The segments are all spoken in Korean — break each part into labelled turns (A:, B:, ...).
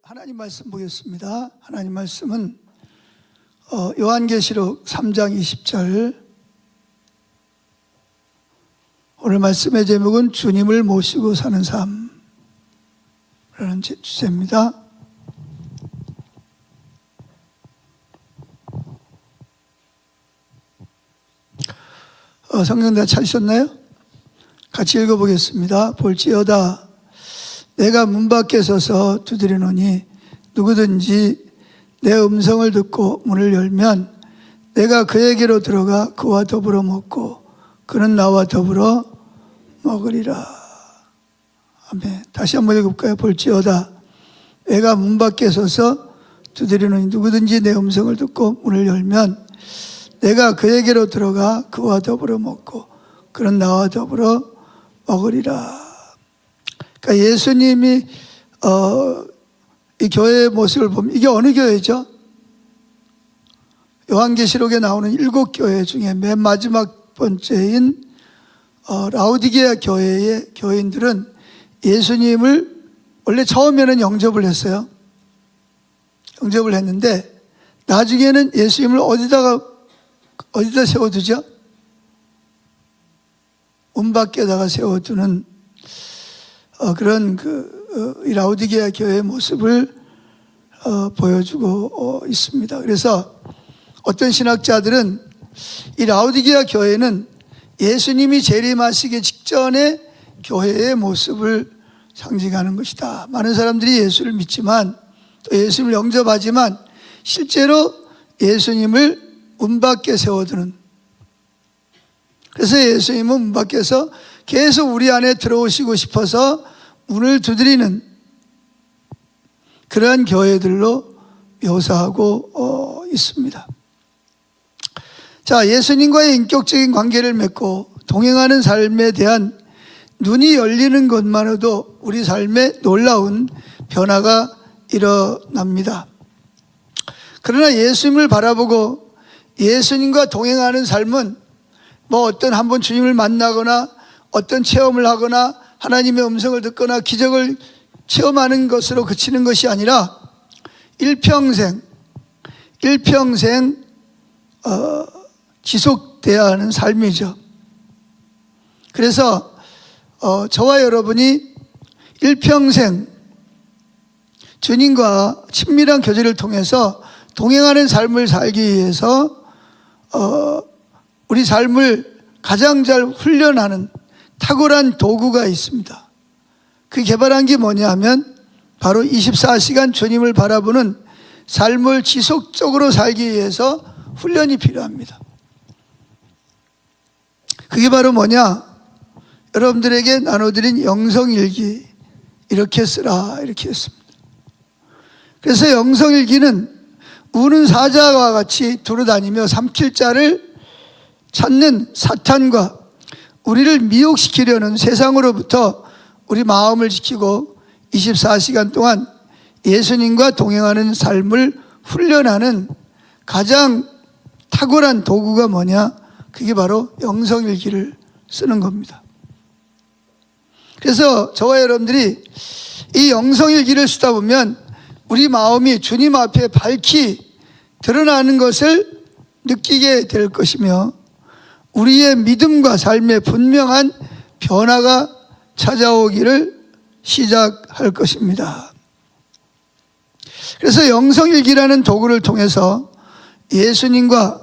A: 하나님 말씀 보겠습니다. 하나님 말씀은 요한계시록 3장 20절. 오늘 말씀의 제목은 주님을 모시고 사는 삶이라는 주제입니다. 성경 다 찾으셨나요? 같이 읽어보겠습니다. 볼지어다 내가 문 밖에 서서 두드리노니 누구든지 내 음성을 듣고 문을 열면 내가 그에게로 들어가 그와 더불어 먹고 그는 나와 더불어 먹으리라. 아멘. 다시 한번 읽어볼까요? 볼지어다 내가 문 밖에 서서 두드리노니 누구든지 내 음성을 듣고 문을 열면 내가 그에게로 들어가 그와 더불어 먹고 그는 나와 더불어 먹으리라. 그러니까 예수님이 이 교회의 모습을 보면 이게 어느 교회죠? 요한계시록에 나오는 7교회 중에 맨 마지막 번째인 라오디게아 교회의 교인들은 예수님을 원래 처음에는 영접을 했어요. 영접을 했는데 나중에는 예수님을 어디다 세워두죠? 문 밖에다가 세워두는 그런 이 라오디게아 교회의 모습을 보여주고 있습니다. 그래서 어떤 신학자들은 이 라오디게아 교회는 예수님이 재림하시기 직전의 교회의 모습을 상징하는 것이다. 많은 사람들이 예수를 믿지만 또 예수님을 영접하지만 실제로 예수님을 문 밖에 세워두는, 그래서 예수님은 문 밖에서 계속 우리 안에 들어오시고 싶어서 문을 두드리는 그러한 교회들로 묘사하고 있습니다. 자, 예수님과의 인격적인 관계를 맺고 동행하는 삶에 대한 눈이 열리는 것만으로도 우리 삶에 놀라운 변화가 일어납니다. 그러나 예수님을 바라보고 예수님과 동행하는 삶은 어떤 한번 주님을 만나거나 어떤 체험을 하거나 하나님의 음성을 듣거나 기적을 체험하는 것으로 그치는 것이 아니라 일평생 지속돼야 하는 삶이죠. 그래서 저와 여러분이 일평생 주님과 친밀한 교제를 통해서 동행하는 삶을 살기 위해서 우리 삶을 가장 잘 훈련하는 탁월한 도구가 있습니다. 그 개발한 게 뭐냐 하면 바로 24시간 주님을 바라보는 삶을 지속적으로 살기 위해서 훈련이 필요합니다. 그게 바로 뭐냐? 여러분들에게 나눠드린 영성일기 이렇게 쓰라 이렇게 했습니다. 그래서 영성일기는 우는 사자와 같이 두루다니며 삼킬 자를 찾는 사탄과 우리를 미혹시키려는 세상으로부터 우리 마음을 지키고 24시간 동안 예수님과 동행하는 삶을 훈련하는 가장 탁월한 도구가 뭐냐? 그게 바로 영성일기를 쓰는 겁니다. 그래서 저와 여러분들이 이 영성일기를 쓰다 보면 우리 마음이 주님 앞에 밝히 드러나는 것을 느끼게 될 것이며 우리의 믿음과 삶에 분명한 변화가 찾아오기를 시작할 것입니다. 그래서 영성일기라는 도구를 통해서 예수님과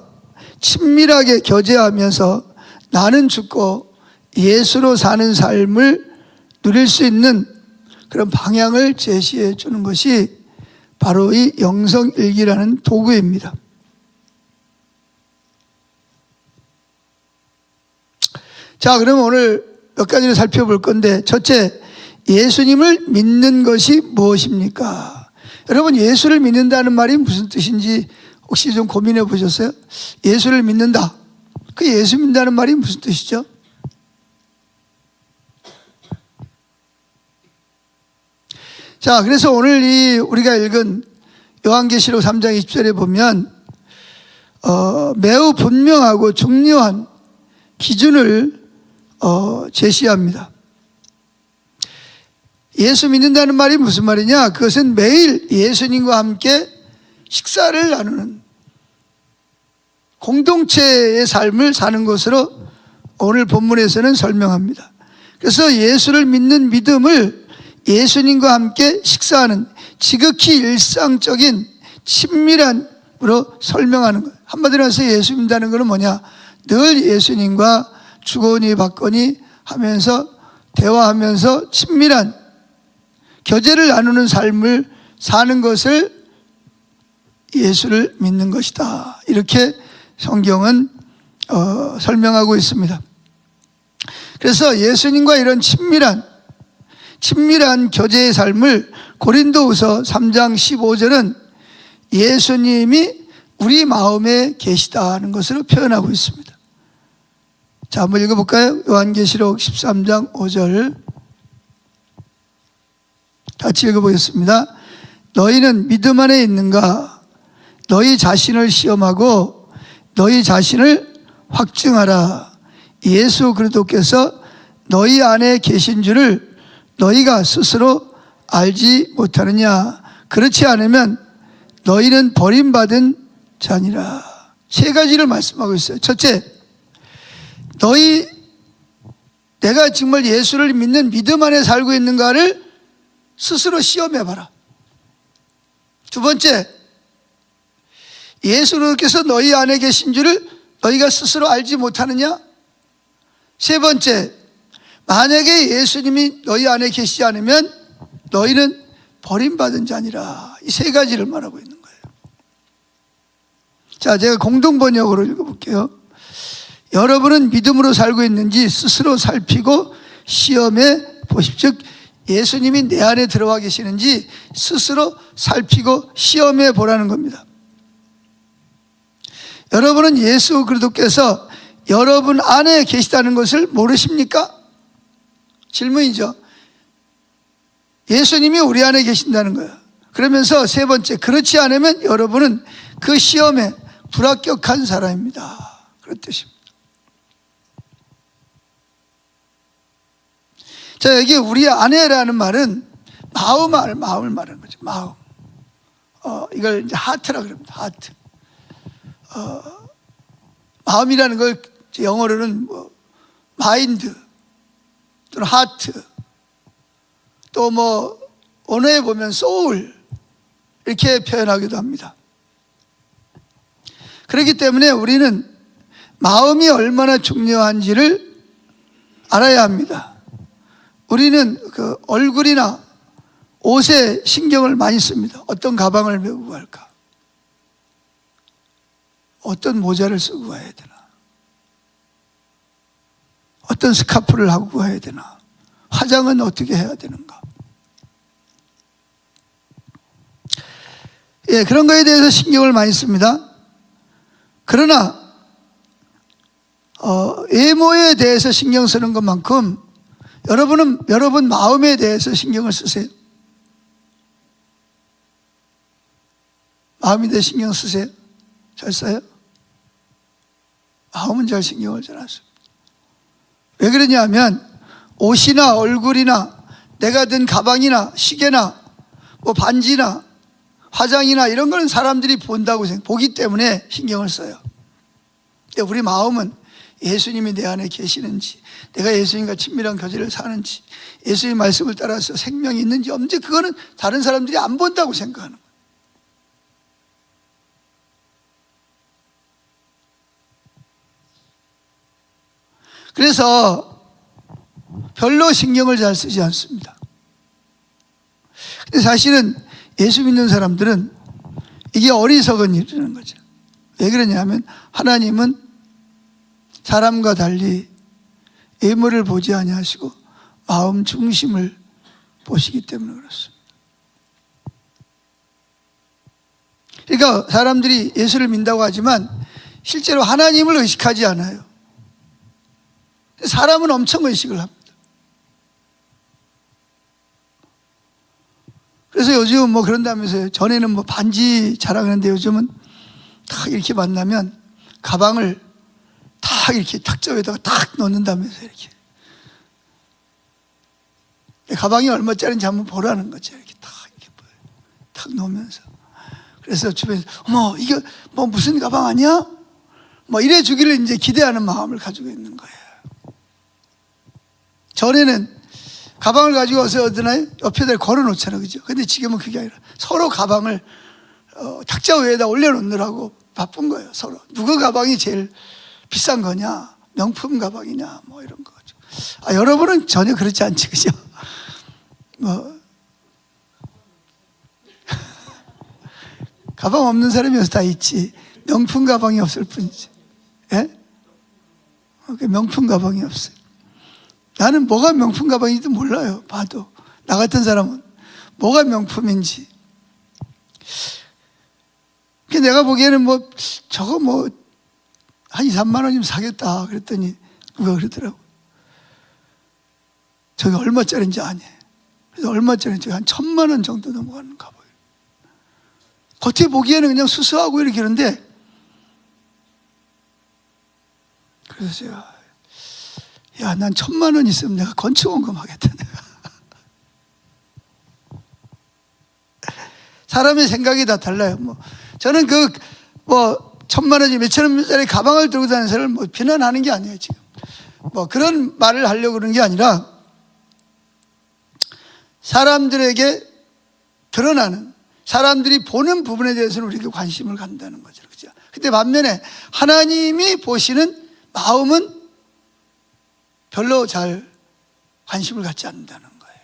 A: 친밀하게 교제하면서 나는 죽고 예수로 사는 삶을 누릴 수 있는 그런 방향을 제시해 주는 것이 바로 이 영성일기라는 도구입니다. 자, 그럼 오늘 몇 가지를 살펴볼 건데, 첫째, 예수님을 믿는 것이 무엇입니까? 여러분, 예수를 믿는다는 말이 무슨 뜻인지 혹시 좀 고민해 보셨어요? 예수를 믿는다. 그 예수 믿는다는 말이 무슨 뜻이죠? 자, 그래서 오늘 우리가 읽은 요한계시록 3장 20절에 보면 매우 분명하고 중요한 기준을 제시합니다. 예수 믿는다는 말이 무슨 말이냐? 그것은 매일 예수님과 함께 식사를 나누는 공동체의 삶을 사는 것으로 오늘 본문에서는 설명합니다. 그래서 예수를 믿는 믿음을 예수님과 함께 식사하는 지극히 일상적인 친밀함으로 설명하는 거예요. 한마디로 해서 예수 믿는다는 것은 뭐냐? 늘 예수님과 주거니 받거니 하면서 대화하면서 친밀한 교제를 나누는 삶을 사는 것을 예수를 믿는 것이다. 이렇게 성경은 설명하고 있습니다. 그래서 예수님과 이런 친밀한 교제의 삶을 고린도후서 3장 15절은 예수님이 우리 마음에 계시다는 것으로 표현하고 있습니다. 자, 한번 읽어볼까요? 요한계시록 13장 5절 같이 읽어보겠습니다. 너희는 믿음 안에 있는가? 너희 자신을 시험하고 너희 자신을 확증하라. 예수 그리스도께서 너희 안에 계신 줄을 너희가 스스로 알지 못하느냐? 그렇지 않으면 너희는 버림받은 자니라. 세 가지를 말씀하고 있어요. 첫째, 내가 정말 예수를 믿는 믿음 안에 살고 있는가를 스스로 시험해봐라. 두 번째, 예수님께서 너희 안에 계신 줄을 너희가 스스로 알지 못하느냐? 세 번째, 만약에 예수님이 너희 안에 계시지 않으면 너희는 버림받은 자니라. 이 세 가지를 말하고 있는 거예요. 자, 제가 공동 번역으로 읽어볼게요. 여러분은 믿음으로 살고 있는지 스스로 살피고 시험해 보십시오. 즉 예수님이 내 안에 들어와 계시는지 스스로 살피고 시험해 보라는 겁니다. 여러분은 예수 그리스도께서 여러분 안에 계시다는 것을 모르십니까? 질문이죠. 예수님이 우리 안에 계신다는 거예요. 그러면서 세 번째, 그렇지 않으면 여러분은 그 시험에 불합격한 사람입니다. 그런 뜻입니다. 자, 여기 우리 안에라는 말은 마음을 말하는 거죠. 마음. 이걸 이제 하트라 그럽니다. 하트. 마음이라는 걸 영어로는 마인드 또는 하트, 또 언어에 보면 소울 이렇게 표현하기도 합니다. 그렇기 때문에 우리는 마음이 얼마나 중요한지를 알아야 합니다. 우리는 그 얼굴이나 옷에 신경을 많이 씁니다. 어떤 가방을 메고 갈까? 어떤 모자를 쓰고 가야 되나? 어떤 스카프를 하고 가야 되나? 화장은 어떻게 해야 되는가? 예, 그런 거에 대해서 신경을 많이 씁니다. 그러나 외모에 대해서 신경 쓰는 것만큼 여러분 마음에 대해서 신경을 쓰세요. 마음에 대해 신경 쓰세요. 잘 써요? 마음은 잘 신경을 잘 안 씁니다. 왜 그러냐면 옷이나 얼굴이나 내가 든 가방이나 시계나 반지나 화장이나 이런 거는 사람들이 본다고 보기 때문에 신경을 써요. 우리 마음은 예수님이 내 안에 계시는지, 내가 예수님과 친밀한 교제를 사는지, 예수님 말씀을 따라서 생명이 있는지 없는지, 그거는 다른 사람들이 안 본다고 생각하는 거예요. 그래서 별로 신경을 잘 쓰지 않습니다. 근데 사실은 예수 믿는 사람들은 이게 어리석은 일이라는 거죠. 왜 그러냐면 하나님은 사람과 달리 외모를 보지 아니하시고 마음 중심을 보시기 때문에 그렇습니다. 그러니까 사람들이 예수를 믿는다고 하지만 실제로 하나님을 의식하지 않아요. 사람은 엄청 의식을 합니다. 그래서 요즘 그런다면서요. 전에는 반지 자랑하는데 요즘은 딱 이렇게 만나면 가방을 딱 이렇게 탁자에다가 딱 넣는다면서요. 이렇게. 내 가방이 얼마짜리인지 한번 보라는 거죠. 이렇게 탁 놓으면서. 그래서 주변에서 어머 이게 뭐 무슨 가방 아니야? 뭐 이래 주기를 이제 기대하는 마음을 가지고 있는 거예요. 전에는 가방을 가지고 와서 어디나 옆에다 걸어 놓잖아요. 그죠? 근데 지금은 그게 아니라 서로 가방을 탁자 위에다 올려놓느라고 바쁜 거예요. 서로. 누구 가방이 제일 비싼 거냐? 명품 가방이냐? 뭐 이런 거죠. 여러분은 전혀 그렇지 않지. 그죠? 가방 없는 사람이 여기서 다 있지. 명품 가방이 없을 뿐이지. 예? 명품 가방이 없어요. 나는 뭐가 명품 가방인지도 몰라요. 봐도. 나 같은 사람은 뭐가 명품인지. 내가 보기에는 뭐 저거 뭐 한 2, 3만 원이면 사겠다 그랬더니 누가 그러더라고. 저게 얼마짜리인지 아니. 그래서 얼마짜리인지 한 1,000만 원 정도 넘어가는 가방이에요. 겉에 보기에는 그냥 수수하고 이렇게 하는데, 그래서 제가 난 1,000만 원 있으면 내가 건축원금 하겠다. 사람의 생각이 다 달라요. 저는 1,000만 원이 몇천 원짜리 가방을 들고 다니는 사람을 비난하는 게 아니에요, 지금. 그런 말을 하려고 그러는 게 아니라 사람들에게 드러나는, 사람들이 보는 부분에 대해서는 우리가 관심을 갖는다는 거죠. 그죠? 근데 반면에 하나님이 보시는 마음은 별로 잘 관심을 갖지 않는다는 거예요.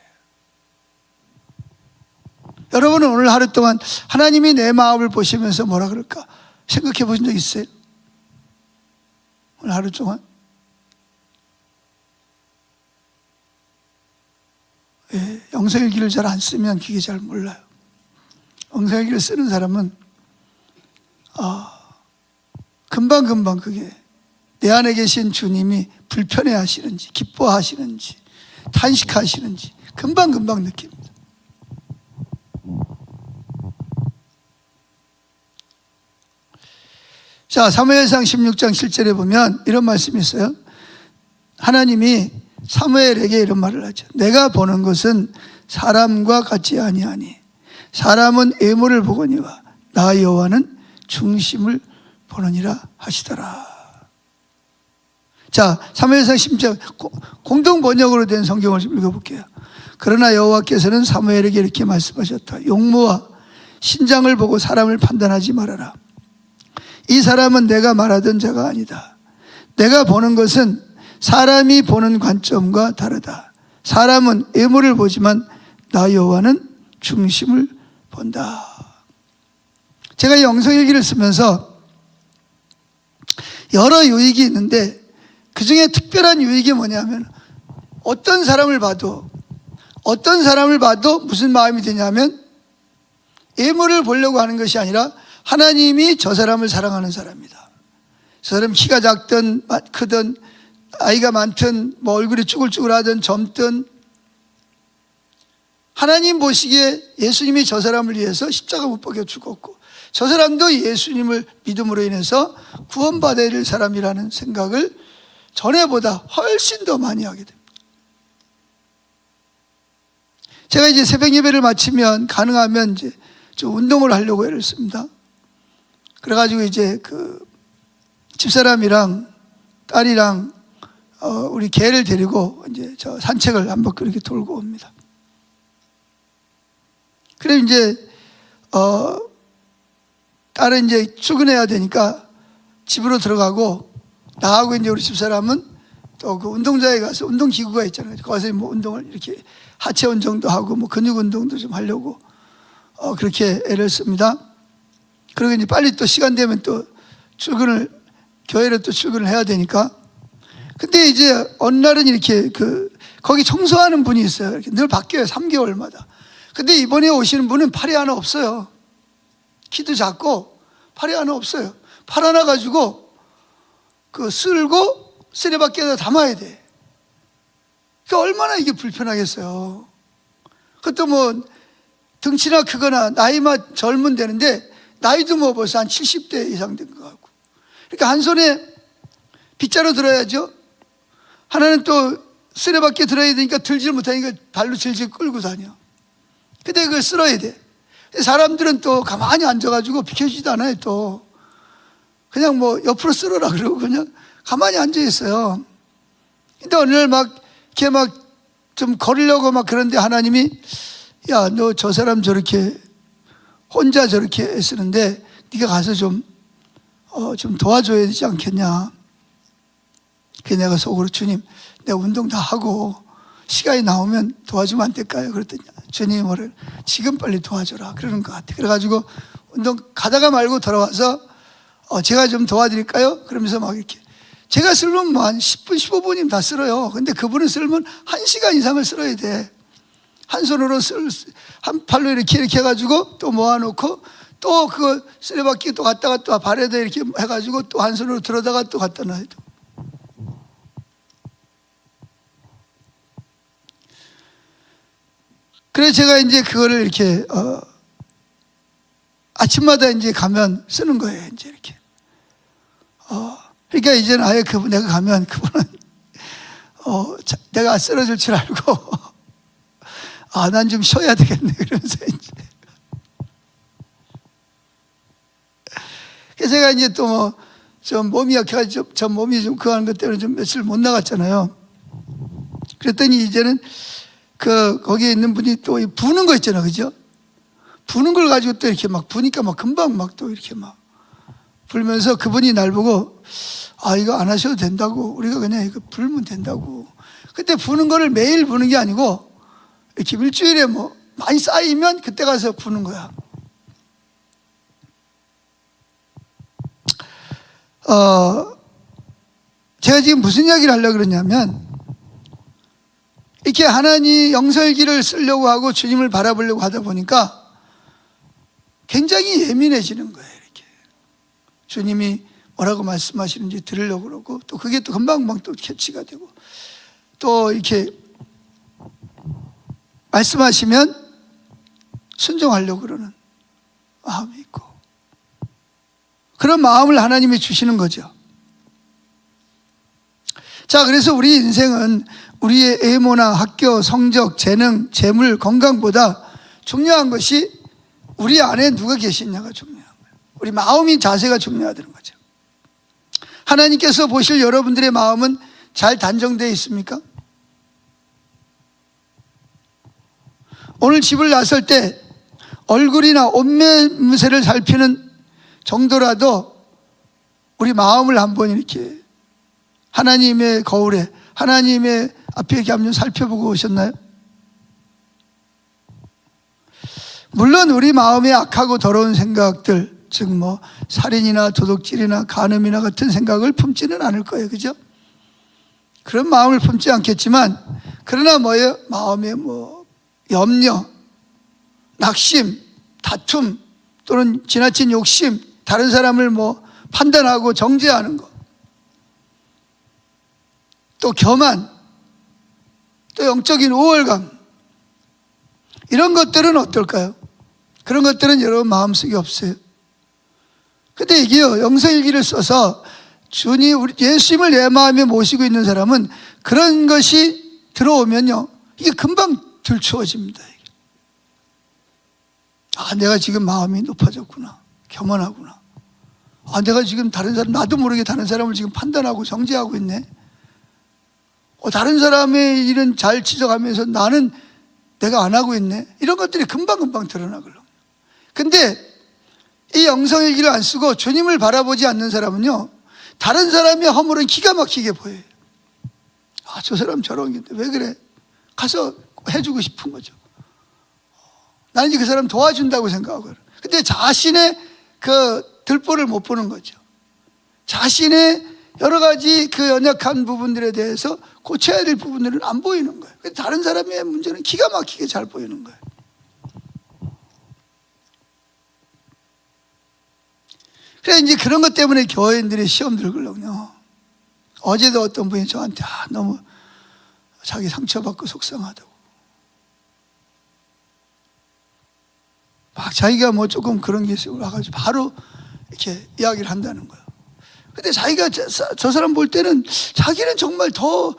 A: 여러분은 오늘 하루 동안 하나님이 내 마음을 보시면서 뭐라 그럴까 생각해 보신 적 있어요? 오늘 하루 동안? 영성일기를 잘 안 쓰면 그게 잘 몰라요. 영성일기를 쓰는 사람은 금방금방 그게 내 안에 계신 주님이 불편해 하시는지 기뻐하시는지 탄식하시는지 금방금방 느낍니다. 자, 사무엘상 16장 7절에 보면 이런 말씀이 있어요. 하나님이 사무엘에게 이런 말을 하죠. 내가 보는 것은 사람과 같지 아니하니 사람은 외모를 보거니와 나 여호와는 중심을 보느니라 하시더라. 자, 사무엘상 16장 공동 번역으로 된 성경을 좀 읽어볼게요. 그러나 여호와께서는 사무엘에게 이렇게 말씀하셨다. 용모와 신장을 보고 사람을 판단하지 말아라. 이 사람은 내가 말하던 자가 아니다. 내가 보는 것은 사람이 보는 관점과 다르다. 사람은 외모를 보지만 나 여호와는 중심을 본다. 제가 영성일기를 쓰면서 여러 유익이 있는데 그 중에 특별한 유익이 뭐냐면 어떤 사람을 봐도 무슨 마음이 드냐면 외모를 보려고 하는 것이 아니라 하나님이 저 사람을 사랑하는 사람이다. 저 사람 키가 작든 크든 아이가 많든 얼굴이 쭈글쭈글하든 젊든 하나님 보시기에 예수님이 저 사람을 위해서 십자가 못 박혀 죽었고 저 사람도 예수님을 믿음으로 인해서 구원받아야 될 사람이라는 생각을 전에보다 훨씬 더 많이 하게 됩니다. 제가 이제 새벽 예배를 마치면 가능하면 이제 좀 운동을 하려고 애를 씁니다. 그래가지고 이제 집사람이랑 딸이랑 우리 개를 데리고 이제 저 산책을 한 바퀴 이렇게 돌고 옵니다. 그래 이제 딸은 이제 출근해야 되니까 집으로 들어가고 나하고 이제 우리 집사람은 또 그 운동장에 가서 운동기구가 있잖아요. 거기서 뭐 운동을 이렇게 하체 운동도 하고 뭐 근육 운동도 좀 하려고 그렇게 애를 씁니다. 그리고 이제 빨리 또 시간 되면 또 교회를 또 출근을 해야 되니까. 근데 이제 어느 날은 이렇게 거기 청소하는 분이 있어요. 이렇게 늘 바뀌어요. 3개월마다. 근데 이번에 오시는 분은 팔이 하나 없어요. 키도 작고 팔이 하나 없어요. 팔 하나 가지고 쓸고 쓰레받기에다 담아야 돼. 그러니까 얼마나 이게 불편하겠어요. 그것도 뭐 등치나 크거나 나이만 젊으면 되는데 나이도 뭐 벌써 한 70대 이상 된 것 같고. 그러니까 한 손에 빗자루 들어야죠. 하나는 또 수레바퀴 들어야 되니까 들질 못하니까 발로 질질 끌고 다녀. 근데 그걸 쓸어야 돼. 사람들은 또 가만히 앉아가지고 비켜주지도 않아요. 또 그냥 뭐 옆으로 쓸어라 그러고 그냥 가만히 앉아 있어요. 근데 어느 날 막 이렇게 막 좀 걸으려고 막 그런데 하나님이, 야, 너 저 사람 저렇게 혼자 저렇게 애쓰는데 네가 가서 좀 도와줘야 되지 않겠냐. 그래서 내가 속으로, 주님, 내가 운동 다 하고 시간이 나오면 도와주면 안 될까요? 그랬더니 주님이 뭐를, 지금 빨리 도와줘라 그러는 것 같아. 그래가지고 운동 가다가 말고 돌아와서 제가 좀 도와드릴까요? 그러면서 막 이렇게, 제가 쓸면 뭐 한 10분 15분이면 다 쓸어요. 근데 그분은 쓸면 1시간 이상을 쓸어야 돼. 한 손으로 한 팔로 이렇게 해가지고 또 모아놓고 또 그거 쓰레받기 또 갔다가 또 발에다 이렇게 해가지고 또 한 손으로 들어다가 또 갖다 놔야 돼. 그래서 제가 이제 그거를 이렇게 아침마다 이제 가면 쓰는 거예요. 이제 이렇게. 그러니까 이제는 아예 내가 가면 그분은 내가 쓰러질 줄 알고 난 좀 쉬어야 되겠네 그러면서 이제. 그래서 제가 이제 또 뭐 좀 몸이 약해가지고 저 몸이 좀 그하는 것 때문에 좀 며칠 못 나갔잖아요. 그랬더니 이제는 거기에 있는 분이 또 부는 거 있잖아요, 그죠? 부는 걸 가지고 또 이렇게 막 부니까 막 금방 막 또 이렇게 막 불면서 그분이 날 보고, 이거 안 하셔도 된다고, 우리가 그냥 이거 불면 된다고. 그때 부는 거를 매일 부는 게 아니고 이렇게 일주일에 뭐 많이 쌓이면 그때 가서 부는 거야. 제가 지금 무슨 이야기를 하려고 그러냐면, 이렇게 하나님 영설기를 쓰려고 하고 주님을 바라보려고 하다 보니까 굉장히 예민해지는 거예요. 이렇게 주님이 뭐라고 말씀하시는지 들으려고 그러고, 또 그게 또 금방금방 또 캐치가 되고, 또 이렇게 말씀하시면 순종하려고 그러는 마음이 있고, 그런 마음을 하나님이 주시는 거죠. 자, 그래서 우리 인생은 우리의 외모나 학교, 성적, 재능, 재물, 건강보다 중요한 것이 우리 안에 누가 계시냐가 중요한 거예요. 우리 마음이, 자세가 중요하다는 거죠. 하나님께서 보실 여러분들의 마음은 잘 단정되어 있습니까? 오늘 집을 나설 때 얼굴이나 옷매무새를 살피는 정도라도 우리 마음을 한번 이렇게 하나님의 거울에, 하나님의 앞에 이렇게 한번 살펴보고 오셨나요? 물론 우리 마음에 악하고 더러운 생각들, 즉 뭐 살인이나 도둑질이나 간음이나 같은 생각을 품지는 않을 거예요, 그죠? 그런 마음을 품지 않겠지만, 그러나 뭐예요? 마음에 뭐 염려, 낙심, 다툼, 또는 지나친 욕심, 다른 사람을 뭐 판단하고 정죄하는 것, 또 교만, 또 영적인 우월감, 이런 것들은 어떨까요? 그런 것들은 여러분 마음속에 없어요. 근데 이게요, 영성일기를 써서 주님, 우리 예수님을 내 마음에 모시고 있는 사람은 그런 것이 들어오면요, 이게 금방 들추어집니다. 내가 지금 마음이 높아졌구나, 겸손하구나. 내가 지금 다른 사람, 나도 모르게 다른 사람을 지금 판단하고 정죄하고 있네. 다른 사람의 일은 잘 지적하면서 나는 내가 안 하고 있네. 이런 것들이 금방금방 드러나거든요. 근데 이 영성일기를 안 쓰고 주님을 바라보지 않는 사람은요, 다른 사람의 허물은 기가 막히게 보여요. 저 사람 저런 게 왜 그래? 가서 해주고 싶은 거죠. 나는 이제 그 사람 도와준다고 생각하고. 근데 자신의 그 들보를 못 보는 거죠. 자신의 여러 가지 그 연약한 부분들에 대해서 고쳐야 될 부분들은 안 보이는 거예요. 다른 사람의 문제는 기가 막히게 잘 보이는 거예요. 그래, 이제 그런 것 때문에 교회인들이 시험 들거든요. 어제도 어떤 분이 저한테 너무 자기 상처받고 속상하다고. 막 자기가 뭐 조금 그런 게 있어요. 와가지고 바로 이렇게 이야기를 한다는 거예요. 근데 자기가 저 사람 볼 때는 자기는 정말 더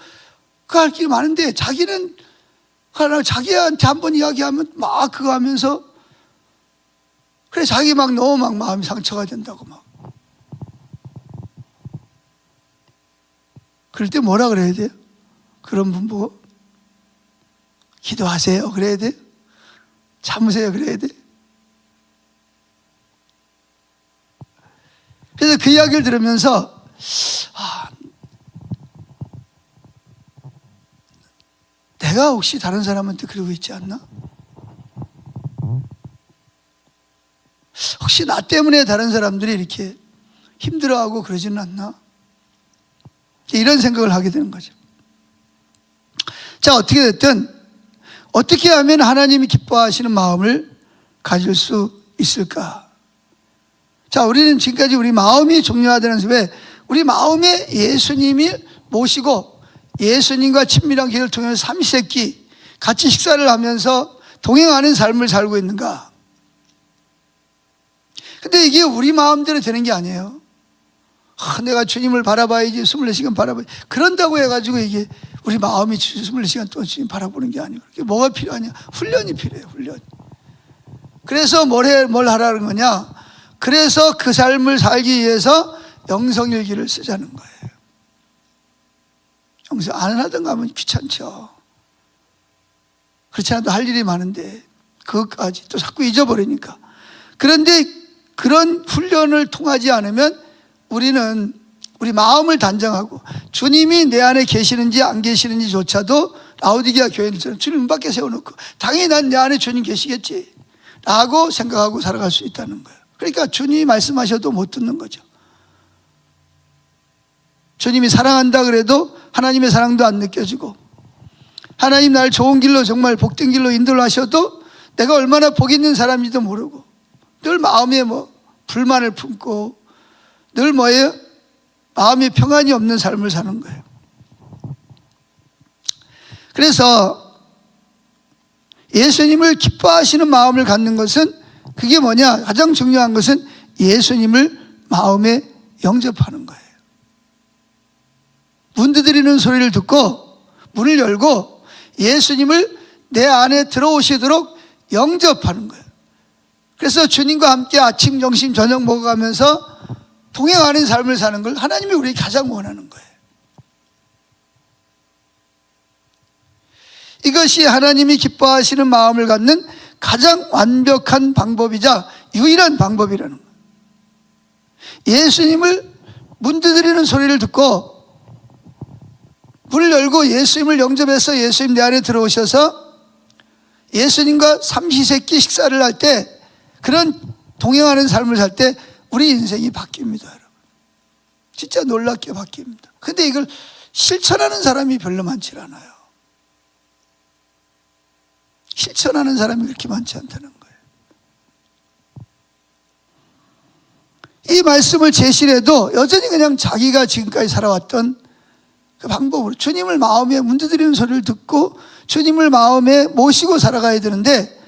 A: 그 할 길이 많은데 자기는 자기한테 한번 이야기하면 막 그거 하면서 그래 자기 막 너무 막 마음이 상처가 된다고 막. 그럴 때 뭐라 그래야 돼요? 그런 분 보고 기도하세요 그래야 돼? 참으세요 그래야 돼? 그래서 그 이야기를 들으면서 내가 혹시 다른 사람한테 그러고 있지 않나? 혹시 나 때문에 다른 사람들이 이렇게 힘들어하고 그러지는 않나? 이런 생각을 하게 되는 거죠. 자, 어떻게 됐든 어떻게 하면 하나님이 기뻐하시는 마음을 가질 수 있을까? 자, 우리는 지금까지 우리 마음이 중요하다는 왜 우리 마음에 예수님이 모시고 예수님과 친밀한 기회를 통해서 삼시세끼 같이 식사를 하면서 동행하는 삶을 살고 있는가? 근데 이게 우리 마음대로 되는 게 아니에요. 내가 주님을 바라봐야지 24시간 바라봐야지 그런다고 해가지고 이게 우리 마음이 24시간 동안 주님 바라보는 게 아니고 그게 뭐가 필요하냐? 훈련이 필요해요. 훈련. 그래서 뭘 하라는 거냐? 그래서 그 삶을 살기 위해서 영성일기를 쓰자는 거예요. 영성 안 하던가 하면 귀찮죠. 그렇지 않아도 할 일이 많은데 그것까지 또 자꾸 잊어버리니까. 그런데 그런 훈련을 통하지 않으면 우리는 우리 마음을 단정하고 주님이 내 안에 계시는지 안 계시는지조차도 라오디게아 교회처럼 주님 문 밖에 세워놓고 당연히 난 내 안에 주님 계시겠지 라고 생각하고 살아갈 수 있다는 거예요. 그러니까 주님이 말씀하셔도 못 듣는 거죠. 주님이 사랑한다 그래도 하나님의 사랑도 안 느껴지고 하나님 날 좋은 길로 정말 복된 길로 인도를 하셔도 내가 얼마나 복 있는 사람인지도 모르고 늘 마음에 불만을 품고 늘 뭐예요? 마음에 평안이 없는 삶을 사는 거예요. 그래서 예수님을 기뻐하시는 마음을 갖는 것은 그게 뭐냐? 가장 중요한 것은 예수님을 마음에 영접하는 거예요. 문 두드리는 소리를 듣고 문을 열고 예수님을 내 안에 들어오시도록 영접하는 거예요. 그래서 주님과 함께 아침, 점심, 저녁 먹어가면서 동행하는 삶을 사는 걸 하나님이 우리에게 가장 원하는 거예요. 이것이 하나님이 기뻐하시는 마음을 갖는 가장 완벽한 방법이자 유일한 방법이라는 거예요. 예수님을 문 두드리는 소리를 듣고 문을 열고 예수님을 영접해서 예수님 내 안에 들어오셔서 예수님과 삼시세끼 식사를 할 때 그런 동행하는 삶을 살 때 우리 인생이 바뀝니다, 여러분. 진짜 놀랍게 바뀝니다. 근데 이걸 실천하는 사람이 별로 많지 않아요. 실천하는 사람이 그렇게 많지 않다는 거예요. 이 말씀을 제시를 해도 여전히 그냥 자기가 지금까지 살아왔던 그 방법으로 주님을 마음에 문 두드리는 소리를 듣고 주님을 마음에 모시고 살아가야 되는데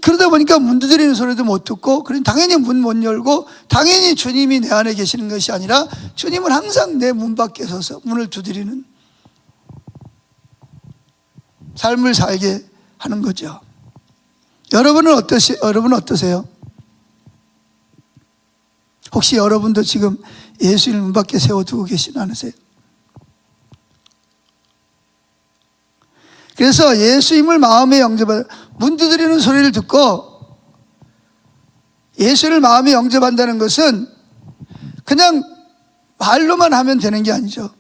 A: 그러다 보니까 문 두드리는 소리도 못 듣고 그럼 당연히 문 못 열고 당연히 주님이 내 안에 계시는 것이 아니라 주님은 항상 내 문 밖에 서서 문을 두드리는 삶을 살게 하는 거죠. 여러분은 어떠세요? 혹시 여러분도 지금 예수님을 문 밖에 세워두고 계시지 않으세요? 그래서 예수님을 마음에 영접하는 문 두드리는 소리를 듣고 예수를 마음에 영접한다는 것은 그냥 말로만 하면 되는 게 아니죠.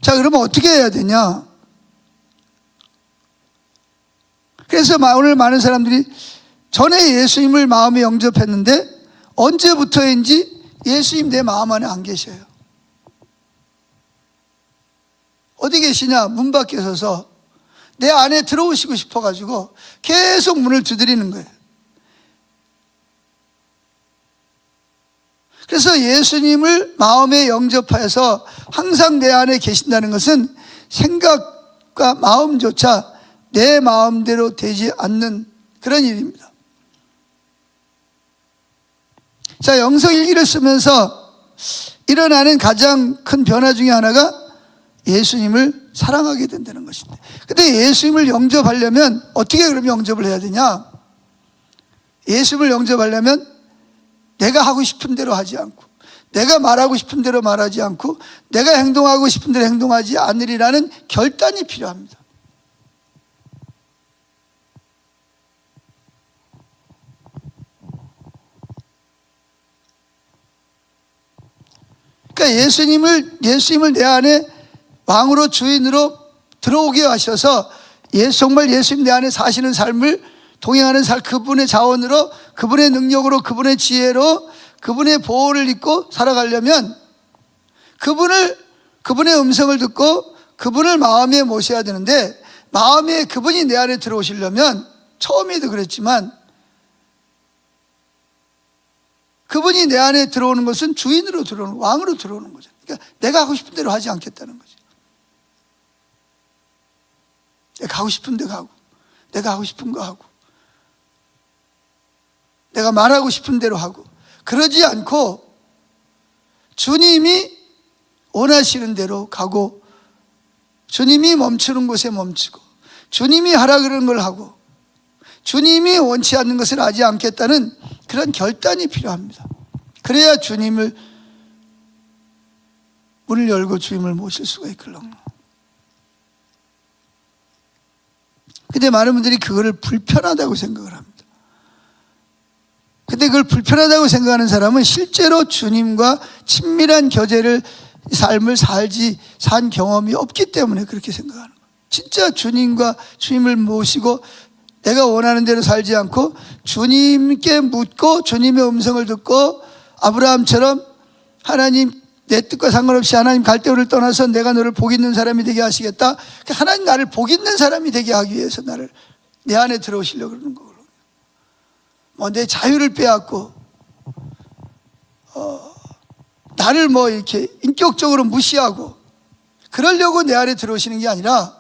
A: 자, 그러면 어떻게 해야 되냐? 그래서 오늘 많은 사람들이 전에 예수님을 마음에 영접했는데 언제부터인지 예수님 내 마음 안에 안 계셔요. 어디 계시냐? 문 밖에 서서 내 안에 들어오시고 싶어가지고 계속 문을 두드리는 거예요. 그래서 예수님을 마음에 영접해서 항상 내 안에 계신다는 것은 생각과 마음조차 내 마음대로 되지 않는 그런 일입니다. 자, 영성일기를 쓰면서 일어나는 가장 큰 변화 중에 하나가 예수님을 사랑하게 된다는 것인데, 근데 예수님을 영접하려면 어떻게 그럼 영접을 해야 되냐? 예수님을 영접하려면 내가 하고 싶은 대로 하지 않고, 내가 말하고 싶은 대로 말하지 않고, 내가 행동하고 싶은 대로 행동하지 않으리라는 결단이 필요합니다. 그러니까 예수님을 내 안에 왕으로 주인으로 들어오게 하셔서 정말 예수님 내 안에 사시는 삶을 동행하는 삶, 그분의 자원으로, 그분의 능력으로, 그분의 지혜로, 그분의 보호를 입고 살아가려면 그분의 음성을 듣고 그분을 마음에 모셔야 되는데, 마음에 그분이 내 안에 들어오시려면 처음에도 그랬지만 그분이 내 안에 들어오는 것은 주인으로 들어오는, 왕으로 들어오는 거죠. 그러니까 내가 하고 싶은 대로 하지 않겠다는 거죠. 내가 하고 싶은 데 가고, 내가 하고 싶은 거 하고, 내가 말하고 싶은 대로 하고, 그러지 않고 주님이 원하시는 대로 가고, 주님이 멈추는 곳에 멈추고, 주님이 하라 그러는 걸 하고, 주님이 원치 않는 것을 하지 않겠다는 그런 결단이 필요합니다. 그래야 주님을 문을 열고 주님을 모실 수가 있거든요. 근데 많은 분들이 그거를 불편하다고 생각을 합니다. 근데 그걸 불편하다고 생각하는 사람은 실제로 주님과 친밀한 삶을 산 경험이 없기 때문에 그렇게 생각하는 거예요. 진짜 주님을 모시고 내가 원하는 대로 살지 않고 주님께 묻고 주님의 음성을 듣고, 아브라함처럼 하나님, 내 뜻과 상관없이 하나님 갈대우를 떠나서 내가 너를 복 있는 사람이 되게 하시겠다. 하나님 나를 복 있는 사람이 되게 하기 위해서 나를 내 안에 들어오시려고 그러는 거거든요. 내 자유를 빼앗고 나를 이렇게 인격적으로 무시하고 그러려고 내 안에 들어오시는 게 아니라,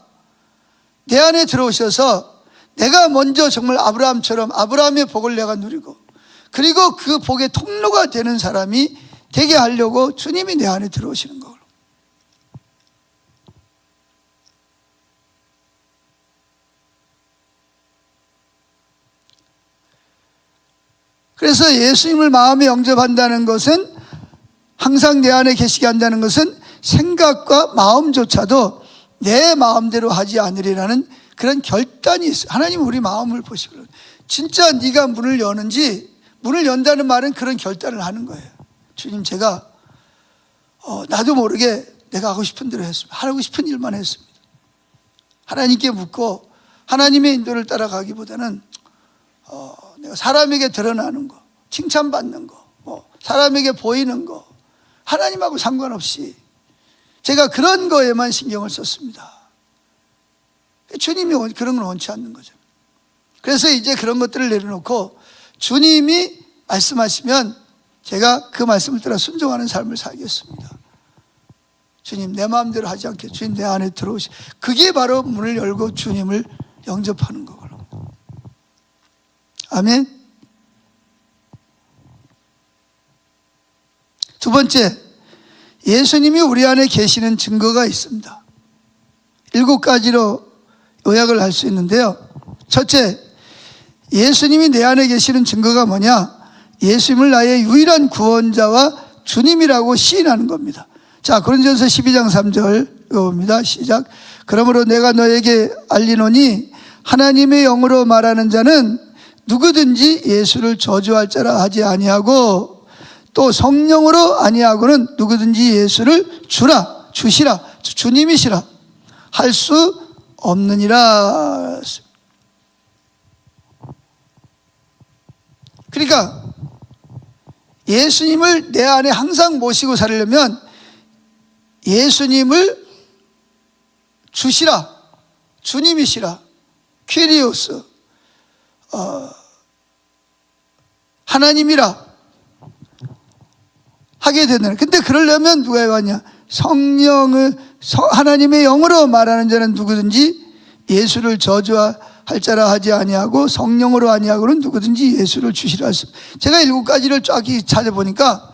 A: 내 안에 들어오셔서 내가 먼저 정말 아브라함처럼 아브라함의 복을 내가 누리고, 그리고 그 복의 통로가 되는 사람이 되게 하려고 주님이 내 안에 들어오시는 거예요. 그래서 예수님을 마음에 영접한다는 것은, 항상 내 안에 계시게 한다는 것은 생각과 마음조차도 내 마음대로 하지 않으리라는 그런 결단이 있어요. 하나님은 우리 마음을 보시고, 진짜 네가 문을 여는지, 문을 연다는 말은 그런 결단을 하는 거예요. 주님, 제가 나도 모르게 내가 하고 싶은 대로 했습니다. 하고 싶은 일만 했습니다. 하나님께 묻고 하나님의 인도를 따라가기보다는 내가 사람에게 드러나는 거, 칭찬받는 거, 사람에게 보이는 거, 하나님하고 상관없이 제가 그런 거에만 신경을 썼습니다. 주님이 그런 걸 원치 않는 거죠. 그래서 이제 그런 것들을 내려놓고 주님이 말씀하시면 제가 그 말씀을 따라 순종하는 삶을 살겠습니다. 주님, 내 마음대로 하지 않게 주님 내 안에 들어오시, 그게 바로 문을 열고 주님을 영접하는 거거든요. 아멘. 두 번째, 예수님이 우리 안에 계시는 증거가 있습니다. 7가지로 요약을 할 수 있는데요. 첫째, 예수님이 내 안에 계시는 증거가 뭐냐? 예수님을 나의 유일한 구원자와 주님이라고 시인하는 겁니다. 자, 고린도전서 12장 3절 읽어봅니다. 시작. 그러므로 내가 너에게 알리노니 하나님의 영으로 말하는 자는 누구든지 예수를 저주할 자라 하지 아니하고, 또 성령으로 아니하고는 누구든지 예수를 주시라, 주님이시라 할 수 없느니라. 그러니까 예수님을 내 안에 항상 모시고 살려면 예수님을 주시라, 주님이시라, 퀴리오스, 하나님이라 하게 되는. 근데 그러려면 누가 해왔냐? 하나님의 영으로 말하는 자는 누구든지 예수를 저주할 할 자라 하지 아니하고 성령으로 아니하고는 누구든지 예수를 주시라 했습니다. 제가 7가지를 쫙 찾아보니까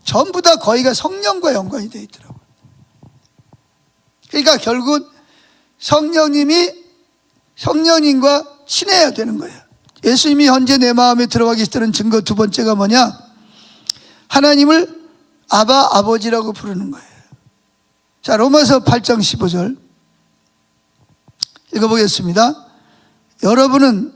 A: 전부 다 거의가 성령과 연관이 되어 있더라고요. 그러니까 결국은 성령님과 친해야 되는 거예요. 예수님이 현재 내 마음에 들어가 계시다는 증거 두 번째가 뭐냐? 하나님을 아버지라고 부르는 거예요. 자, 로마서 8장 15절 읽어보겠습니다. 여러분은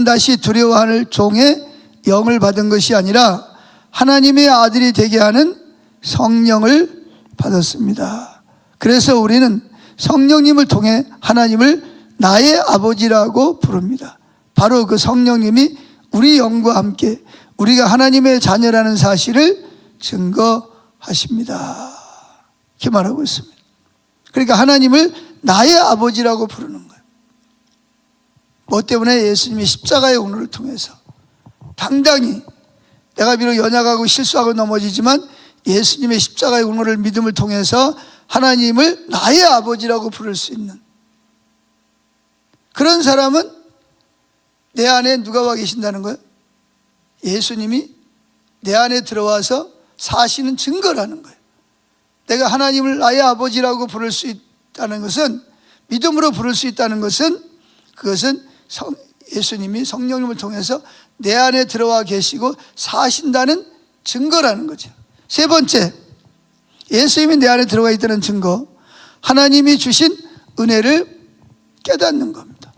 A: 다시 두려워할 종의 영을 받은 것이 아니라 하나님의 아들이 되게 하는 성령을 받았습니다. 그래서 우리는 성령님을 통해 하나님을 나의 아버지라고 부릅니다. 바로 그 성령님이 우리 영과 함께 우리가 하나님의 자녀라는 사실을 증거하십니다. 이렇게 말하고 있습니다. 그러니까 하나님을 나의 아버지라고 부르는 거예요. 뭐 때문에? 예수님이 십자가의 운을 통해서 당당히, 내가 비록 연약하고 실수하고 넘어지지만 예수님의 십자가의 운을 믿음을 통해서 하나님을 나의 아버지라고 부를 수 있는 그런 사람은 내 안에 누가 와 계신다는 거예요? 예수님이 내 안에 들어와서 사시는 증거라는 거예요. 내가 하나님을 나의 아버지라고 부를 수 있다는 것은, 믿음으로 부를 수 있다는 것은, 그것은 예수님이 성령님을 통해서 내 안에 들어와 계시고 사신다는 증거라는 거죠. 세 번째, 예수님이 내 안에 들어가 있다는 증거, 하나님이 주신 은혜를 깨닫는 겁니다.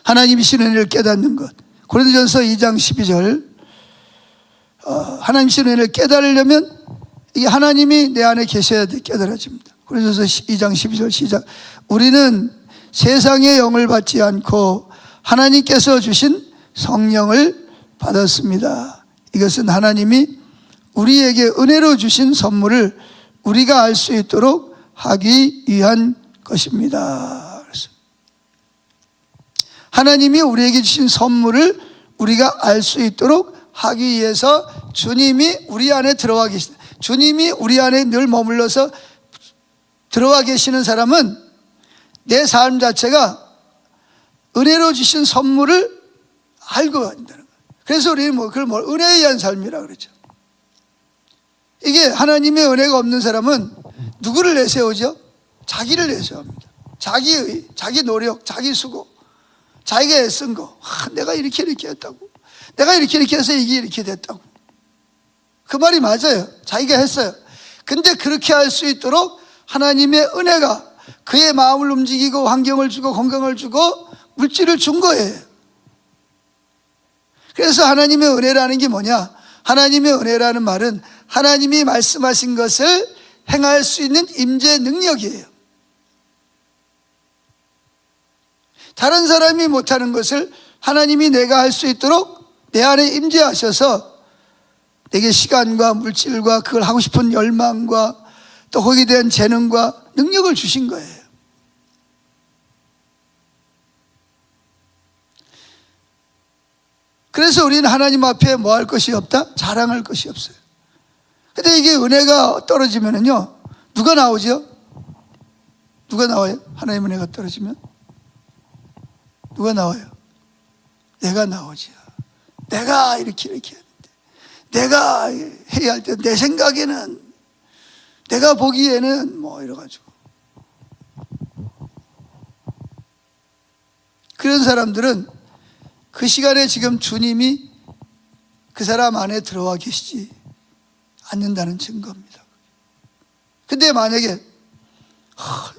A: 하나님이 주신 은혜를 깨닫는 것. 고린도전서 2장 12절, 하나님 주신 은혜를 깨달으려면 이게 하나님이 내 안에 계셔야 깨달아집니다. 고린도전서 2장 12절 시작. 우리는 세상의 영을 받지 않고 하나님께서 주신 성령을 받았습니다. 이것은 하나님이 우리에게 은혜로 주신 선물을 우리가 알 수 있도록 하기 위한 것입니다. 하나님이 우리에게 주신 선물을 우리가 알 수 있도록 하기 위해서 주님이 우리 안에 들어와 계시다. 주님이 우리 안에 늘 머물러서 들어와 계시는 사람은 내 삶 자체가 은혜로 주신 선물을 알고 한다는 거예요. 그래서 우리는 그걸 은혜에 의한 삶이라고 그러죠. 이게 하나님의 은혜가 없는 사람은 누구를 내세우죠? 자기를 내세웁니다. 자기의, 자기 노력, 자기 수고, 자기가 애쓴 거. 내가 이렇게 했다고. 내가 이렇게 해서 이게 이렇게 됐다고. 그 말이 맞아요. 자기가 했어요. 근데 그렇게 할 수 있도록 하나님의 은혜가 그의 마음을 움직이고 환경을 주고 건강을 주고 물질을 준 거예요. 그래서 하나님의 은혜라는 게 뭐냐? 하나님의 은혜라는 말은 하나님이 말씀하신 것을 행할 수 있는 임재 능력이에요. 다른 사람이 못하는 것을 하나님이 내가 할 수 있도록 내 안에 임재하셔서 내게 시간과 물질과 그걸 하고 싶은 열망과 또 거기에 대한 재능과 능력을 주신 거예요. 그래서 우리는 하나님 앞에 뭐 할 것이 없다? 자랑할 것이 없어요. 근데 이게 은혜가 떨어지면은요, 누가 나오죠? 누가 나와요? 하나님 은혜가 떨어지면? 누가 나와요? 내가 나오죠. 내가 이렇게 했는데, 내가 해야 할 때 내 생각에는, 내가 보기에는 뭐 이래가지고. 그런 사람들은 그 시간에 지금 주님이 그 사람 안에 들어와 계시지 않는다는 증거입니다. 근데 만약에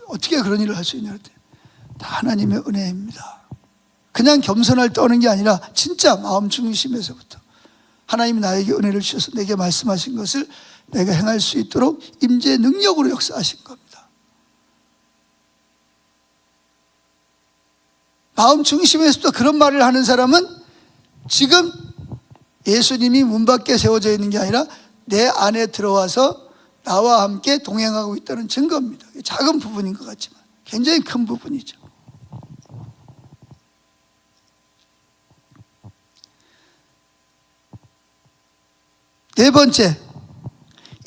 A: 어떻게 그런 일을 할 수 있냐 그랬더니 다 하나님의 은혜입니다. 그냥 겸손할 떠는 게 아니라 진짜 마음 중심에서부터 하나님이 나에게 은혜를 주셔서 내게 말씀하신 것을 내가 행할 수 있도록 임재 능력으로 역사하신 겁니다. 마음 중심에서부터 그런 말을 하는 사람은 지금 예수님이 문 밖에 세워져 있는 게 아니라 내 안에 들어와서 나와 함께 동행하고 있다는 증거입니다. 작은 부분인 것 같지만 굉장히 큰 부분이죠. 네 번째,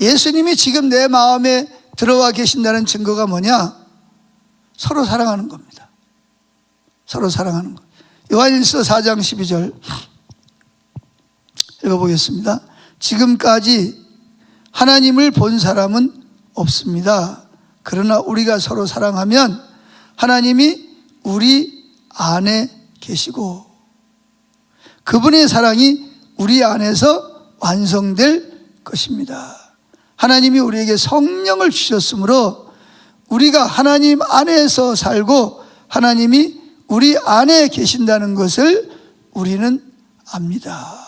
A: 예수님이 지금 내 마음에 들어와 계신다는 증거가 뭐냐? 서로 사랑하는 겁니다. 서로 사랑하는 것. 요한일서 4장 12절 읽어보겠습니다. 지금까지 하나님을 본 사람은 없습니다. 그러나 우리가 서로 사랑하면 하나님이 우리 안에 계시고 그분의 사랑이 우리 안에서 완성될 것입니다. 하나님이 우리에게 성령을 주셨으므로 우리가 하나님 안에서 살고 하나님이 우리 안에 계신다는 것을 우리는 압니다.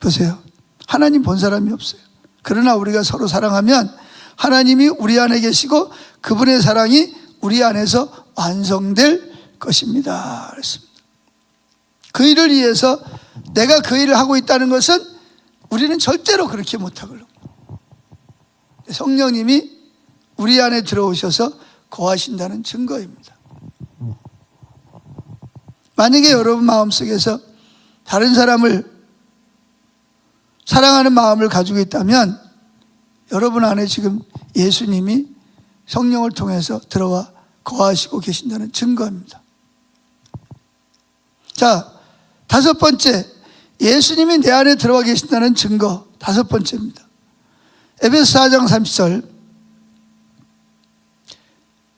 A: 보세요. 하나님 본 사람이 없어요. 그러나 우리가 서로 사랑하면 하나님이 우리 안에 계시고 그분의 사랑이 우리 안에서 완성될 것입니다. 그렇습니다. 그 일을 위해서 내가 그 일을 하고 있다는 것은 우리는 절대로 그렇게 못하거든요. 성령님이 우리 안에 들어오셔서 거하신다는 증거입니다. 만약에 여러분 마음속에서 다른 사람을 사랑하는 마음을 가지고 있다면 여러분 안에 지금 예수님이 성령을 통해서 들어와 거하시고 계신다는 증거입니다. 자, 다섯 번째, 예수님이 내 안에 들어와 계신다는 증거, 다섯 번째입니다. 에베소 4장 30절,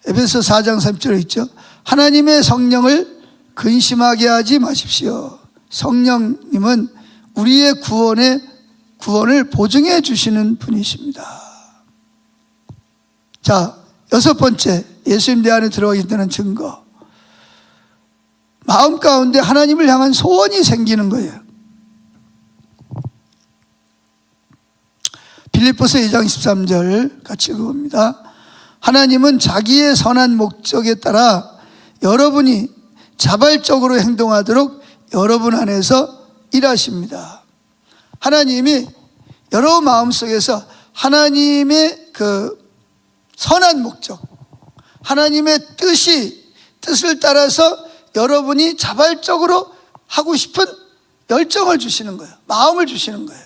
A: 에베소 4장 30절에 있죠. 하나님의 성령을 근심하게 하지 마십시오. 성령님은 우리의 구원을 보증해 주시는 분이십니다. 자, 여섯 번째, 예수님 내 안에 들어가 있다는 증거. 마음 가운데 하나님을 향한 소원이 생기는 거예요. 빌립보서 2장 13절 같이 읽어봅니다. 하나님은 자기의 선한 목적에 따라 여러분이 자발적으로 행동하도록 여러분 안에서 일하십니다. 하나님이 여러분 마음속에서 하나님의 그 선한 목적, 하나님의 뜻을 따라서 여러분이 자발적으로 하고 싶은 열정을 주시는 거예요. 마음을 주시는 거예요.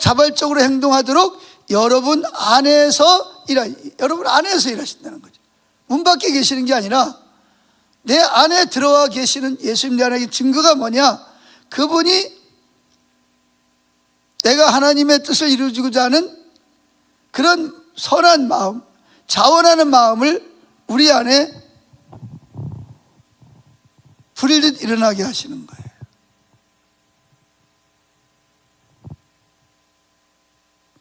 A: 자발적으로 행동하도록 여러분 안에서 일하신다는 거죠. 문 밖에 계시는 게 아니라 내 안에 들어와 계시는 예수님 내 안에 증거가 뭐냐? 그분이 내가 하나님의 뜻을 이루고자 하는 그런 선한 마음, 자원하는 마음을 우리 안에 불일듯 일어나게 하시는 거예요.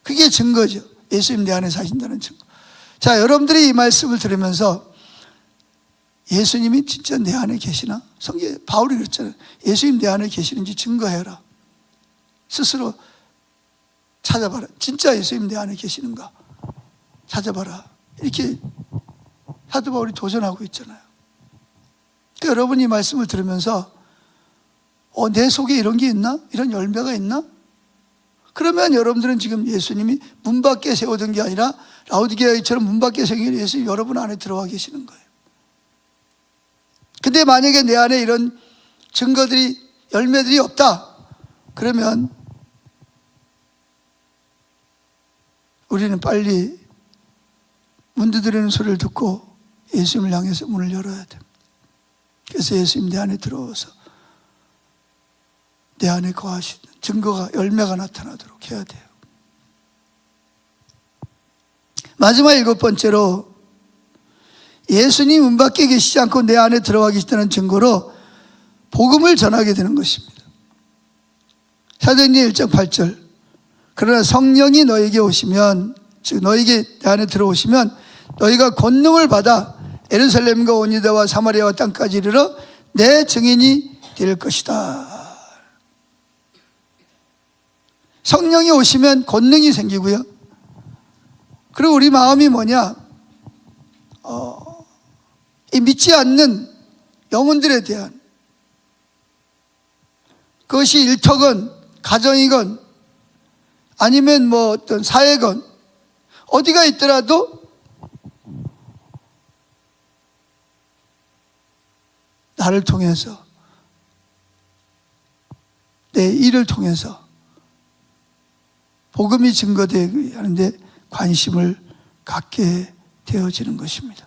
A: 그게 증거죠. 예수님 내 안에 사신다는 증거. 자, 여러분들이 이 말씀을 들으면서 예수님이 진짜 내 안에 계시나? 바울이 그랬잖아요. 예수님 내 안에 계시는지 증거해라. 스스로 찾아봐라. 진짜 예수님 내 안에 계시는가? 찾아봐라. 이렇게 사도 바울이 도전하고 있잖아요. 그러니까 여러분이 이 말씀을 들으면서 내 속에 이런 게 있나? 이런 열매가 있나? 그러면 여러분들은 지금 예수님이 문 밖에 세우던 게 아니라 라우디게아처럼 문 밖에 세우는 예수님이 여러분 안에 들어와 계시는 거예요. 근데 만약에 내 안에 이런 증거들이, 열매들이 없다, 그러면 우리는 빨리 문 두드리는 소리를 듣고 예수님을 향해서 문을 열어야 됩니다. 그래서 예수님 내 안에 들어와서 내 안에 거하시는 증거가, 열매가 나타나도록 해야 돼요. 마지막 일곱 번째로, 예수님 문 밖에 계시지 않고 내 안에 들어와 계시다는 증거로 복음을 전하게 되는 것입니다. 사도행전 1장 8절, 그러나 성령이 너에게 오시면, 즉 너에게 내 안에 들어오시면 너희가 권능을 받아 예루살렘과 온 유다와 사마리아와 땅까지 이르러 내 증인이 될 것이다. 성령이 오시면 권능이 생기고요. 그리고 우리 마음이 뭐냐? 이 믿지 않는 영혼들에 대한, 그것이 일터건 가정이건 아니면 뭐 어떤 사회건 어디가 있더라도 나를 통해서, 내 일을 통해서 복음이 증거되게 하는데 관심을 갖게 되어지는 것입니다.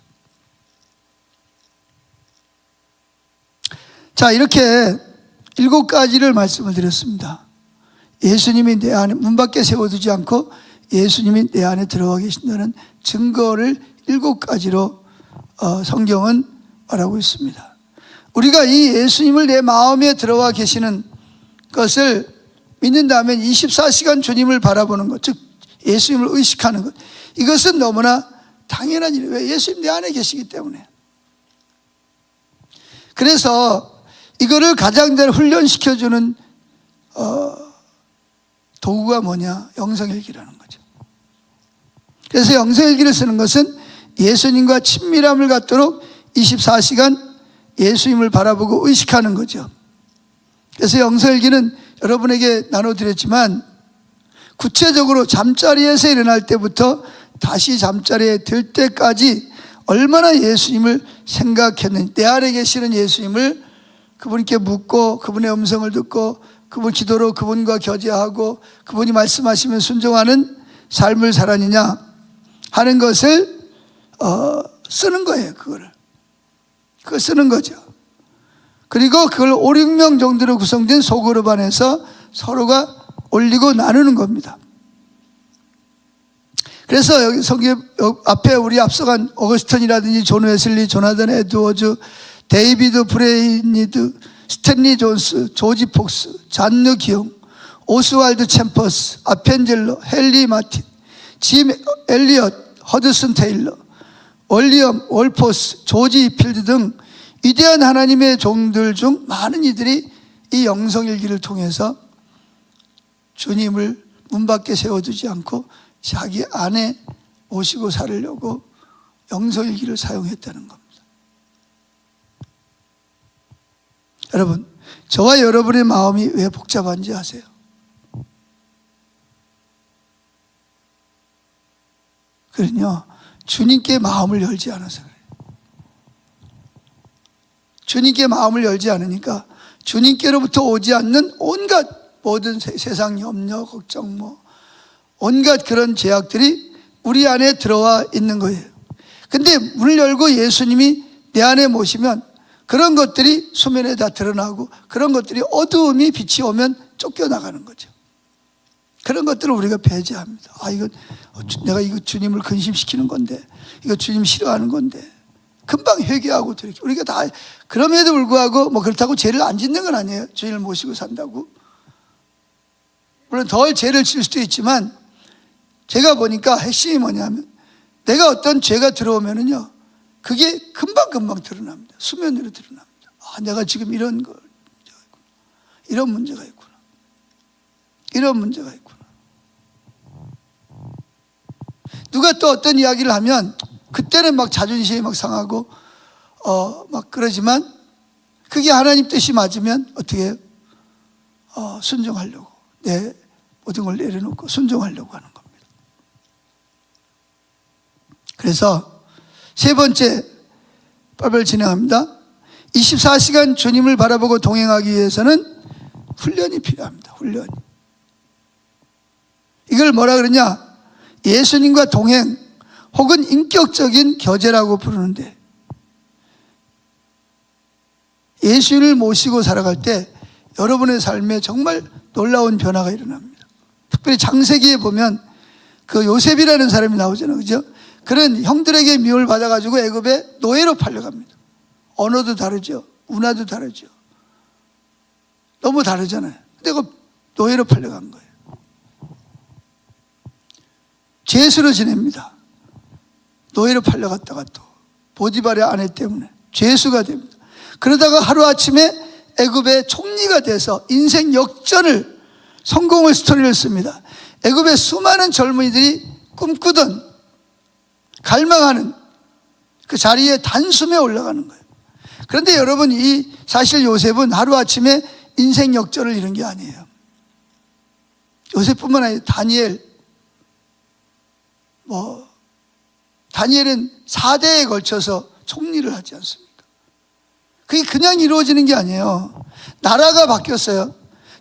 A: 자, 이렇게 7가지를 말씀을 드렸습니다. 예수님이 내 안에, 문 밖에 세워두지 않고 예수님이 내 안에 들어와 계신다는 증거를 7가지로 성경은 말하고 있습니다. 우리가 이 예수님을 내 마음에 들어와 계시는 것을 믿는다면 24시간 주님을 바라보는 것, 즉 예수님을 의식하는 것, 이것은 너무나 당연한 일이에요. 왜? 예수님 내 안에 계시기 때문에. 그래서 이거를 가장 잘 훈련시켜주는 도구가 뭐냐? 영성일기라는 거죠. 그래서 영성일기를 쓰는 것은 예수님과 친밀함을 갖도록 24시간 예수님을 바라보고 의식하는 거죠. 그래서 영성일기는 여러분에게 나눠드렸지만 구체적으로 잠자리에서 일어날 때부터 다시 잠자리에 들 때까지 얼마나 예수님을 생각했는지, 내 안에 계시는 예수님을 그분께 묻고 그분의 음성을 듣고 그분 기도로 그분과 교제하고 그분이 말씀하시면 순종하는 삶을 살았느냐 하는 것을 쓰는 거예요. 그걸 쓰는 거죠. 그리고 그걸 5, 6명 정도로 구성된 소그룹 안에서 서로가 올리고 나누는 겁니다. 그래서 여기 성경 앞에 우리 앞서간 어거스틴이라든지 존 웨슬리, 조나단 에드워즈, 데이비드 브레이니드, 스탠리 존스, 조지 폭스, 잔느 기용, 오스왈드 챔퍼스, 아펜젤러, 헨리 마틴, 짐 엘리엇, 허드슨 테일러, 월리엄 월포스, 조지 필드 등 위대한 하나님의 종들 중 많은 이들이 이 영성일기를 통해서 주님을 문 밖에 세워두지 않고 자기 안에 모시고 살으려고 영성일기를 사용했다는 겁니다. 여러분, 저와 여러분의 마음이 왜 복잡한지 아세요? 그럼요, 주님께 마음을 열지 않아서 그래요. 주님께 마음을 열지 않으니까 주님께로부터 오지 않는 온갖 모든 세상 염려, 걱정, 온갖 그런 제약들이 우리 안에 들어와 있는 거예요. 근데 문을 열고 예수님이 내 안에 모시면 그런 것들이 수면에 다 드러나고 그런 것들이 어두움이 빛이 오면 쫓겨나가는 거죠. 그런 것들을 우리가 배제합니다. 이건 내가 이거 주님을 근심시키는 건데, 이거 주님 싫어하는 건데, 금방 회개하고 돌이켜. 우리가 다 그럼에도 불구하고 그렇다고 죄를 안 짓는 건 아니에요. 주님을 모시고 산다고. 물론 덜 죄를 질 수도 있지만 제가 보니까 핵심이 뭐냐면 내가 어떤 죄가 들어오면은요, 그게 금방금방 드러납니다. 수면으로 드러납니다. 내가 지금 이런 걸, 이런 문제가 있구나. 이런 문제가 있구나. 누가 또 어떤 이야기를 하면 그때는 자존심이 상하고 그러지만 그게 하나님 뜻이 맞으면 어떻게 해요? 순종하려고, 내 모든 걸 내려놓고 순종하려고 하는 겁니다. 그래서 세 번째, 빨리빨리 진행합니다. 24시간 주님을 바라보고 동행하기 위해서는 훈련이 필요합니다. 훈련이. 이걸 뭐라 그러냐? 예수님과 동행 혹은 인격적인 교제라고 부르는데, 예수를 모시고 살아갈 때 여러분의 삶에 정말 놀라운 변화가 일어납니다. 특별히 창세기에 보면 그 요셉이라는 사람이 나오잖아요. 그죠? 그런 형들에게 미움을 받아가지고 애굽에 노예로 팔려갑니다. 언어도 다르죠. 문화도 다르죠. 너무 다르잖아요. 근데 그 노예로 팔려간 거예요. 죄수로 지냅니다. 노예로 팔려갔다가 또 보디발의 아내 때문에 죄수가 됩니다. 그러다가 하루아침에 애굽의 총리가 돼서 인생 역전을, 성공을 스토리를 씁니다. 애굽의 수많은 젊은이들이 꿈꾸던, 갈망하는 그 자리에 단숨에 올라가는 거예요. 그런데 여러분, 사실 요셉은 하루아침에 인생 역전을 이룬 게 아니에요. 요셉뿐만 아니라 다니엘은 4대에 걸쳐서 총리를 하지 않습니까? 그게 그냥 이루어지는 게 아니에요. 나라가 바뀌었어요.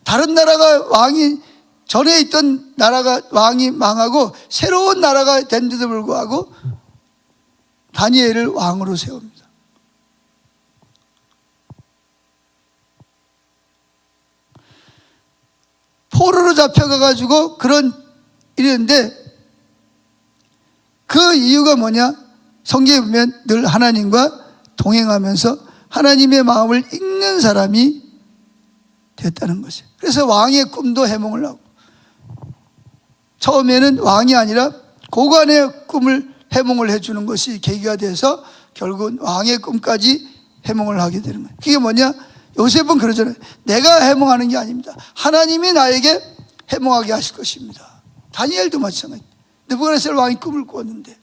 A: 다른 나라가 왕이 전에 있던 나라가 왕이 망하고 새로운 나라가 된데도 불구하고 다니엘을 왕으로 세웁니다. 포로로 잡혀가가지고 그런 일이었는데 그 이유가 뭐냐? 성경에 보면 늘 하나님과 동행하면서 하나님의 마음을 읽는 사람이 됐다는 것이에요. 그래서 왕의 꿈도 해몽을 하고, 처음에는 왕이 아니라 고관의 꿈을 해몽을 해주는 것이 계기가 돼서 결국은 왕의 꿈까지 해몽을 하게 되는 거예요. 그게 뭐냐? 요셉은 그러잖아요. 내가 해몽하는 게 아닙니다. 하나님이 나에게 해몽하게 하실 것입니다. 다니엘도 마찬가지예요. 느부갓네살 왕이 꿈을 꾸었는데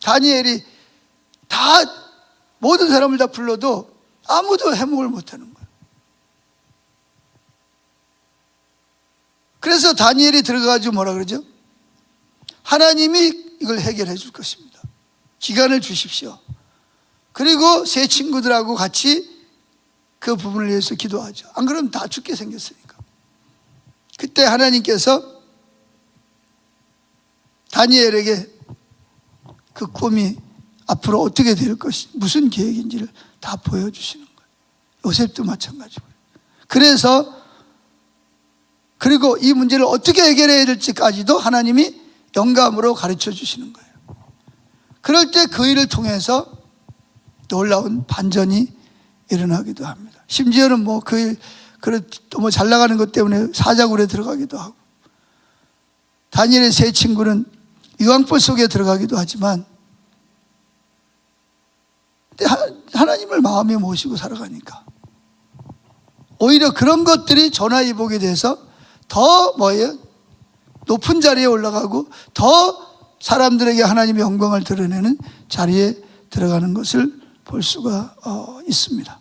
A: 다니엘이 다 모든 사람을 다 불러도 아무도 해몽을 못하는 거예요. 그래서 다니엘이 들어가가지고 뭐라 그러죠? 하나님이 이걸 해결해 줄 것입니다. 기간을 주십시오. 그리고 세 친구들하고 같이 그 부분을 위해서 기도하죠. 안 그러면 다 죽게 생겼으니까. 그때 하나님께서 다니엘에게 그 꿈이 앞으로 어떻게 될 것이, 무슨 계획인지를 다 보여주시는 거예요. 요셉도 마찬가지고요. 그래서 그리고 이 문제를 어떻게 해결해야 될지까지도 하나님이 영감으로 가르쳐 주시는 거예요. 그럴 때 그 일을 통해서 놀라운 반전이 일어나기도 합니다. 심지어는 뭐 또 잘 나가는 것 때문에 사자굴에 들어가기도 하고, 다니엘의 세 친구는 유황불 속에 들어가기도 하지만 하나님을 마음에 모시고 살아가니까 오히려 그런 것들이 전화위복이 돼서 더 높은 자리에 올라가고 더 사람들에게 하나님의 영광을 드러내는 자리에 들어가는 것을 볼 수가 있습니다.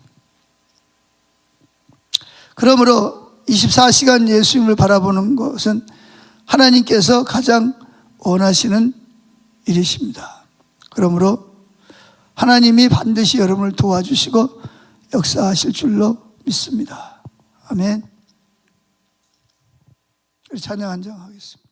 A: 그러므로 24시간 예수님을 바라보는 것은 하나님께서 가장 원하시는 일이십니다. 그러므로 하나님이 반드시 여러분을 도와주시고 역사하실 줄로 믿습니다. 아멘. 찬양 한장 하겠습니다.